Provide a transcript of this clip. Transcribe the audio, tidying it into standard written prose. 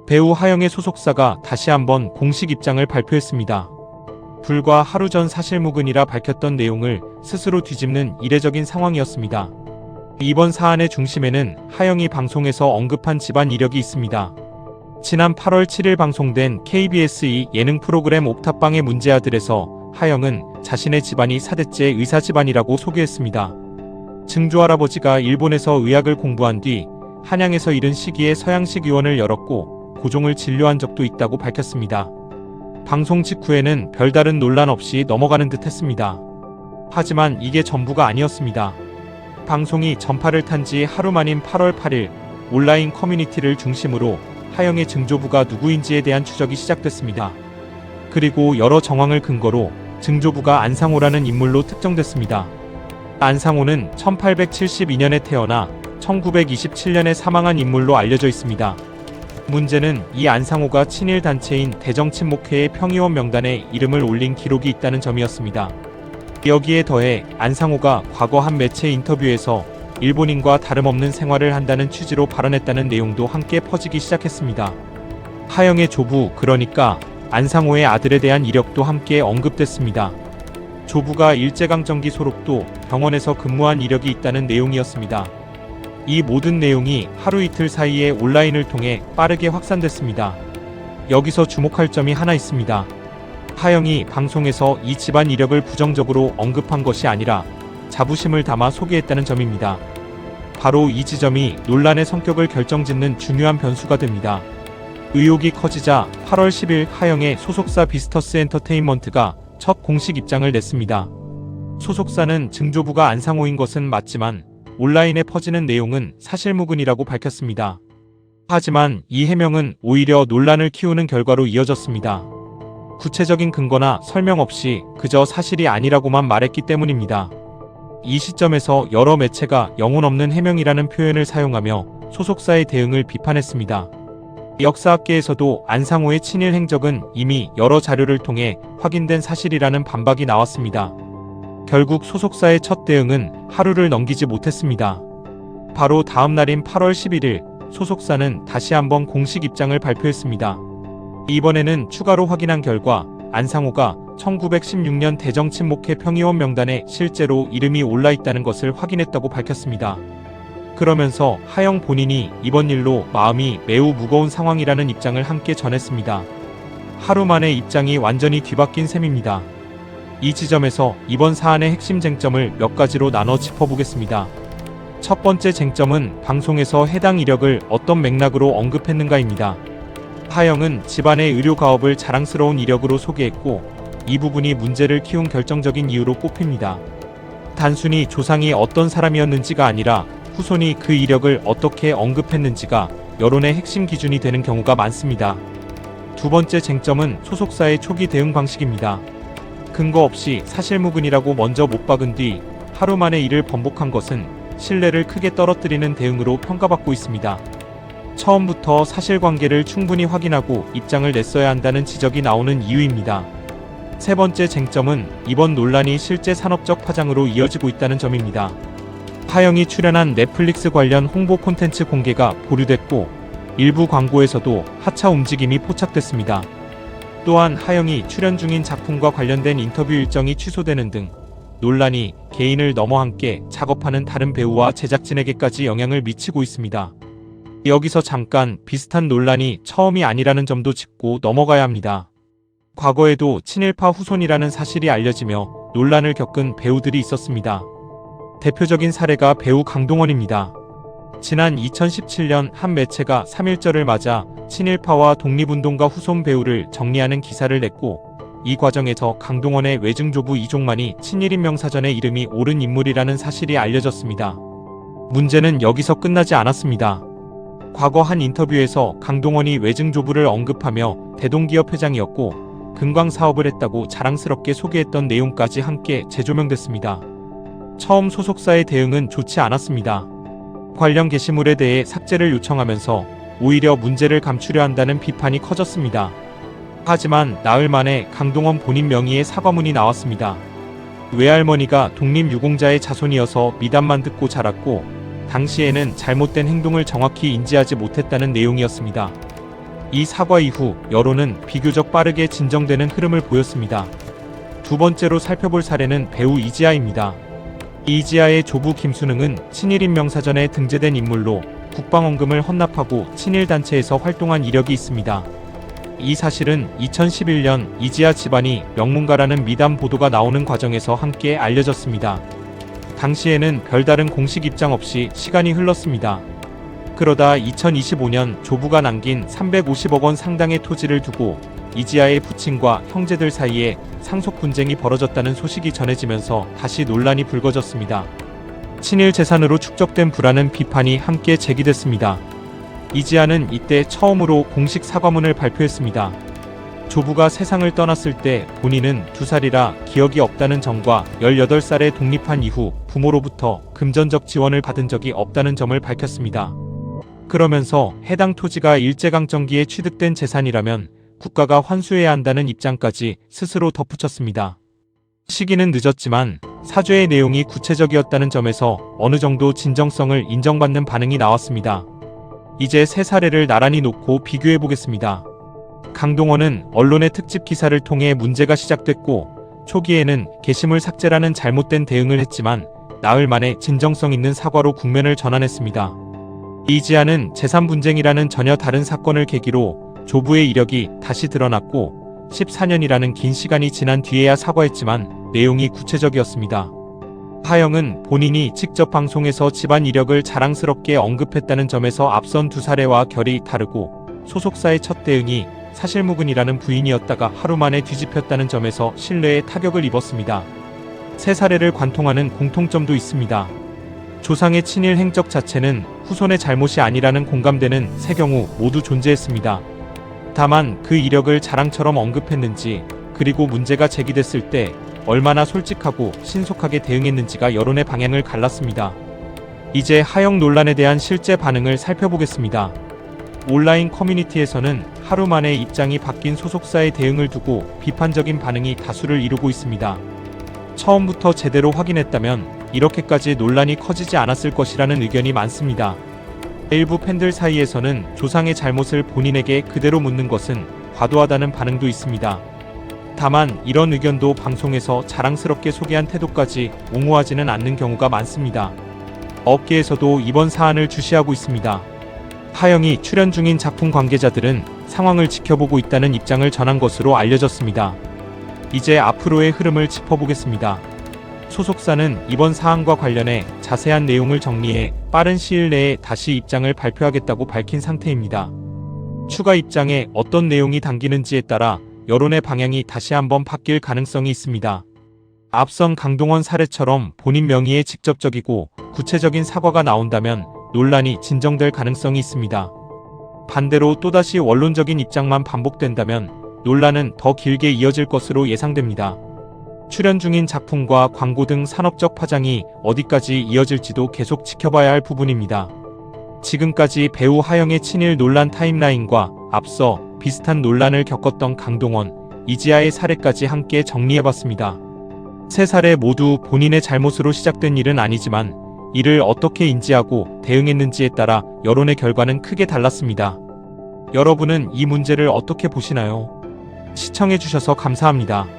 배우 하영의 소속사가 다시 한번 공식 입장을 발표했습니다. 불과 하루 전 사실무근이라 밝혔던 내용을 스스로 뒤집는 이례적인 상황이었습니다. 이번 사안의 중심에는 하영이 방송에서 언급한 집안 이력이 있습니다. 지난 8월 7일 방송된 KBS2 예능 프로그램 옥탑방의 문제아들에서 하영은 자신의 집안이 4대째 의사 집안이라고 소개했습니다. 증조할아버지가 일본에서 의학을 공부한 뒤 한양에서 이른 시기에 서양식 의원을 열었고 고종을 진료한 적도 있다고 밝혔습니다. 방송 직후에는 별다른 논란 없이 넘어가는 듯 했습니다. 하지만 이게 전부가 아니었습니다. 방송이 전파를 탄 지 하루 만인 8월 8일 온라인 커뮤니티를 중심으로 하영의 증조부가 누구인지에 대한 추적이 시작됐습니다. 그리고 여러 정황을 근거로 증조부가 안상호라는 인물로 특정됐습니다. 안상호는 1872년에 태어나 1927년에 사망한 인물로 알려져 있습니다. 문제는 이 안상호가 친일 단체인 대정친목회의 평의원 명단에 이름을 올린 기록이 있다는 점이었습니다. 여기에 더해 안상호가 과거 한 매체 인터뷰에서 일본인과 다름없는 생활을 한다는 취지로 발언했다는 내용도 함께 퍼지기 시작했습니다. 하영의 조부, 그러니까 안상호의 아들에 대한 이력도 함께 언급됐습니다. 조부가 일제강점기 소록도 병원에서 근무한 이력이 있다는 내용이었습니다. 이 모든 내용이 하루 이틀 사이에 온라인을 통해 빠르게 확산됐습니다. 여기서 주목할 점이 하나 있습니다. 하영이 방송에서 이 집안 이력을 부정적으로 언급한 것이 아니라 자부심을 담아 소개했다는 점입니다. 바로 이 지점이 논란의 성격을 결정짓는 중요한 변수가 됩니다. 의혹이 커지자 8월 10일 하영의 소속사 비스터스 엔터테인먼트가 첫 공식 입장을 냈습니다. 소속사는 증조부가 안상호인 것은 맞지만 온라인에 퍼지는 내용은 사실무근이라고 밝혔습니다. 하지만 이 해명은 오히려 논란을 키우는 결과로 이어졌습니다. 구체적인 근거나 설명 없이 그저 사실이 아니라고만 말했기 때문입니다. 이 시점에서 여러 매체가 영혼 없는 해명이라는 표현을 사용하며 소속사의 대응을 비판했습니다. 역사학계에서도 안상호의 친일 행적은 이미 여러 자료를 통해 확인된 사실이라는 반박이 나왔습니다. 결국 소속사의 첫 대응은 하루를 넘기지 못했습니다. 바로 다음 날인 8월 11일 소속사는 다시 한번 공식 입장을 발표했습니다. 이번에는 추가로 확인한 결과 안상호가 1916년 대정친목회 평의원 명단에 실제로 이름이 올라있다는 것을 확인했다고 밝혔습니다. 그러면서 하영 본인이 이번 일로 마음이 매우 무거운 상황이라는 입장을 함께 전했습니다. 하루 만에 입장이 완전히 뒤바뀐 셈입니다. 이 지점에서 이번 사안의 핵심 쟁점을 몇 가지로 나눠 짚어보겠습니다. 첫 번째 쟁점은 방송에서 해당 이력을 어떤 맥락으로 언급했는가입니다. 하영은 집안의 의료 가업을 자랑스러운 이력으로 소개했고 이 부분이 문제를 키운 결정적인 이유로 꼽힙니다. 단순히 조상이 어떤 사람이었는지가 아니라 후손이 그 이력을 어떻게 언급했는지가 여론의 핵심 기준이 되는 경우가 많습니다. 두 번째 쟁점은 소속사의 초기 대응 방식입니다. 근거 없이 사실무근이라고 먼저 못 박은 뒤 하루 만에 이를 번복한 것은 신뢰를 크게 떨어뜨리는 대응으로 평가받고 있습니다. 처음부터 사실관계를 충분히 확인하고 입장을 냈어야 한다는 지적이 나오는 이유입니다. 세 번째 쟁점은 이번 논란이 실제 산업적 파장으로 이어지고 있다는 점입니다. 하영이 출연한 넷플릭스 관련 홍보 콘텐츠 공개가 보류됐고 일부 광고에서도 하차 움직임이 포착됐습니다. 또한 하영이 출연 중인 작품과 관련된 인터뷰 일정이 취소되는 등 논란이 개인을 넘어 함께 작업하는 다른 배우와 제작진에게까지 영향을 미치고 있습니다. 여기서 잠깐 비슷한 논란이 처음이 아니라는 점도 짚고 넘어가야 합니다. 과거에도 친일파 후손이라는 사실이 알려지며 논란을 겪은 배우들이 있었습니다. 대표적인 사례가 배우 강동원입니다. 지난 2017년 한 매체가 3.1절을 맞아 친일파와 독립운동가 후손 배우를 정리하는 기사를 냈고 이 과정에서 강동원의 외증조부 이종만이 친일인명사전에 이름이 오른 인물이라는 사실이 알려졌습니다. 문제는 여기서 끝나지 않았습니다. 과거 한 인터뷰에서 강동원이 외증조부를 언급하며 대동기업 회장이었고 금광사업을 했다고 자랑스럽게 소개했던 내용까지 함께 재조명됐습니다. 처음 소속사의 대응은 좋지 않았습니다. 관련 게시물에 대해 삭제를 요청하면서 오히려 문제를 감추려 한다는 비판이 커졌습니다. 하지만 나흘 만에 강동원 본인 명의의 사과문이 나왔습니다. 외할머니가 독립유공자의 자손이어서 미담만 듣고 자랐고 당시에는 잘못된 행동을 정확히 인지하지 못했다는 내용이었습니다. 이 사과 이후 여론은 비교적 빠르게 진정되는 흐름을 보였습니다. 두 번째로 살펴볼 사례는 배우 이지아입니다. 이지아의 조부 김수능은 친일인명사전에 등재된 인물로 국방원금을 헌납하고 친일단체에서 활동한 이력이 있습니다. 이 사실은 2011년 이지아 집안이 명문가라는 미담 보도가 나오는 과정에서 함께 알려졌습니다. 당시에는 별다른 공식 입장 없이 시간이 흘렀습니다. 그러다 2025년 조부가 남긴 350억 원 상당의 토지를 두고 이지아의 부친과 형제들 사이에 상속 분쟁이 벌어졌다는 소식이 전해지면서 다시 논란이 불거졌습니다. 친일 재산으로 축적된 부라는 비판이 함께 제기됐습니다. 이지아는 이때 처음으로 공식 사과문을 발표했습니다. 조부가 세상을 떠났을 때 본인은 2살이라 기억이 없다는 점과 18살에 독립한 이후 부모로부터 금전적 지원을 받은 적이 없다는 점을 밝혔습니다. 그러면서 해당 토지가 일제강점기에 취득된 재산이라면 국가가 환수해야 한다는 입장까지 스스로 덧붙였습니다. 시기는 늦었지만 사죄의 내용이 구체적이었다는 점에서 어느 정도 진정성을 인정받는 반응이 나왔습니다. 이제 세 사례를 나란히 놓고 비교해 보겠습니다. 강동원은 언론의 특집 기사를 통해 문제가 시작됐고 초기에는 게시물 삭제라는 잘못된 대응을 했지만 나흘 만에 진정성 있는 사과로 국면을 전환했습니다. 이지아는 재산 분쟁이라는 전혀 다른 사건을 계기로 조부의 이력이 다시 드러났고 14년이라는 긴 시간이 지난 뒤에야 사과했지만 내용이 구체적이었습니다. 하영은 본인이 직접 방송에서 집안 이력을 자랑스럽게 언급했다는 점에서 앞선 두 사례와 결이 다르고 소속사의 첫 대응이 사실무근이라는 부인이었다가 하루 만에 뒤집혔다는 점에서 신뢰에 타격을 입었습니다. 세 사례를 관통하는 공통점도 있습니다. 조상의 친일 행적 자체는 후손의 잘못이 아니라는 공감되는 세 경우 모두 존재했습니다. 다만 그 이력을 자랑처럼 언급했는지 그리고 문제가 제기됐을 때 얼마나 솔직하고 신속하게 대응했는지가 여론의 방향을 갈랐습니다. 이제 하영 논란에 대한 실제 반응을 살펴보겠습니다. 온라인 커뮤니티에서는 하루 만에 입장이 바뀐 소속사의 대응을 두고 비판적인 반응이 다수를 이루고 있습니다. 처음부터 제대로 확인했다면 이렇게까지 논란이 커지지 않았을 것이라는 의견이 많습니다. 일부 팬들 사이에서는 조상의 잘못을 본인에게 그대로 묻는 것은 과도하다는 반응도 있습니다. 다만 이런 의견도 방송에서 자랑스럽게 소개한 태도까지 옹호하지는 않는 경우가 많습니다. 업계에서도 이번 사안을 주시하고 있습니다. 하영이 출연 중인 작품 관계자들은 상황을 지켜보고 있다는 입장을 전한 것으로 알려졌습니다. 이제 앞으로의 흐름을 짚어보겠습니다. 소속사는 이번 사안과 관련해 자세한 내용을 정리해 빠른 시일 내에 다시 입장을 발표하겠다고 밝힌 상태입니다. 추가 입장에 어떤 내용이 담기는지에 따라 여론의 방향이 다시 한번 바뀔 가능성이 있습니다. 앞선 강동원 사례처럼 본인 명의의 직접적이고 구체적인 사과가 나온다면 논란이 진정될 가능성이 있습니다. 반대로 또다시 원론적인 입장만 반복된다면 논란은 더 길게 이어질 것으로 예상됩니다. 출연 중인 작품과 광고 등 산업적 파장이 어디까지 이어질지도 계속 지켜봐야 할 부분입니다. 지금까지 배우 하영의 친일 논란 타임라인과 앞서 비슷한 논란을 겪었던 강동원, 이지아의 사례까지 함께 정리해봤습니다. 세 사례 모두 본인의 잘못으로 시작된 일은 아니지만 이를 어떻게 인지하고 대응했는지에 따라 여론의 결과는 크게 달랐습니다. 여러분은 이 문제를 어떻게 보시나요? 시청해주셔서 감사합니다.